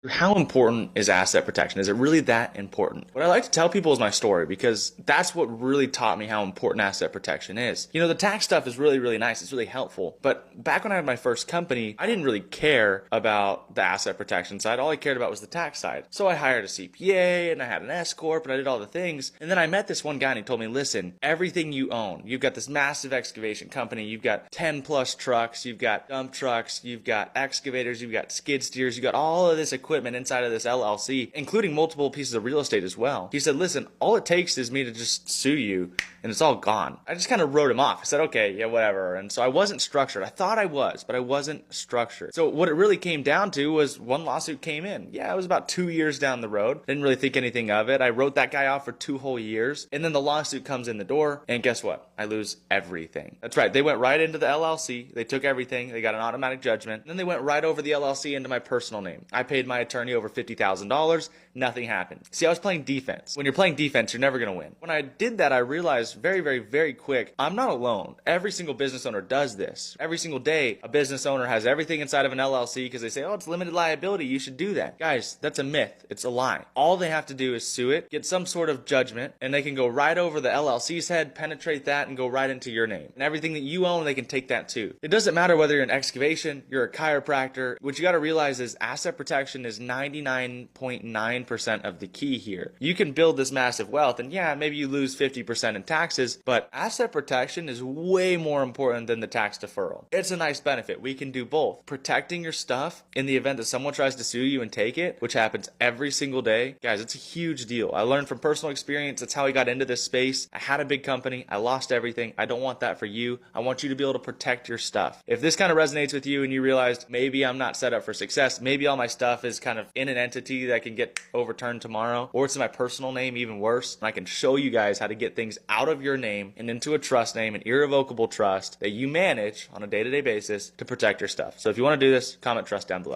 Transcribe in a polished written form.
How important is asset protection? Is it really that important? What I like to tell people is my story because that's what really taught me how important asset protection is. You know, the tax stuff is really, really nice. It's really helpful. But back when I had my first company, I didn't really care about the asset protection side. All I cared about was the tax side. So I hired a CPA and I had an S Corp and I did all the things. And then I met this one guy and he told me, listen, everything you own, you've got this massive excavation company, you've got 10 plus trucks, you've got dump trucks, you've got excavators, you've got skid steers, you've got all of this equipment inside of this LLC, including multiple pieces of real estate as well. He said, listen, all it takes is me to just sue you and it's all gone. I just kind of wrote him off. I said, okay, yeah, whatever. And so I wasn't structured. I thought I was, but I wasn't structured. So what it really came down to was one lawsuit came in. Yeah, it was about 2 years down the road. Didn't really think anything of it. I wrote that guy off for 2 whole years. And then the lawsuit comes in the door. And guess what? I lose everything. That's right. They went right into the LLC. They took everything. They got an automatic judgment. And then they went right over the LLC into my personal name. I paid my attorney over $50,000. Nothing happened. See, I was playing defense. When you're playing defense, you're never going to win. When I did that, I realized very, very, very quick, I'm not alone. Every single business owner does this. Every single day, a business owner has everything inside of an LLC because they say, oh, it's limited liability. You should do that. Guys, that's a myth. It's a lie. All they have to do is sue it, get some sort of judgment, and they can go right over the LLC's head, penetrate that, and go right into your name. And everything that you own, they can take that too. It doesn't matter whether you're an excavation, you're a chiropractor. What you got to realize is asset protection is 99.9% of the key here. You can build this massive wealth and yeah, maybe you lose 50% in taxes, but asset protection is way more important than the tax deferral. It's a nice benefit. We can do both. Protecting your stuff in the event that someone tries to sue you and take it, which happens every single day. Guys, it's a huge deal. I learned from personal experience. That's how I got into this space. I had a big company. I lost everything. I don't want that for you. I want you to be able to protect your stuff. If this kind of resonates with you and you realized maybe I'm not set up for success, maybe all my stuff is kind of in an entity that can get overturned tomorrow, or it's in my personal name, even worse, and I can show you guys how to get things out of your name and into a trust name, an irrevocable trust that you manage on a day-to-day basis to protect your stuff. So if you want to do this, comment trust down below.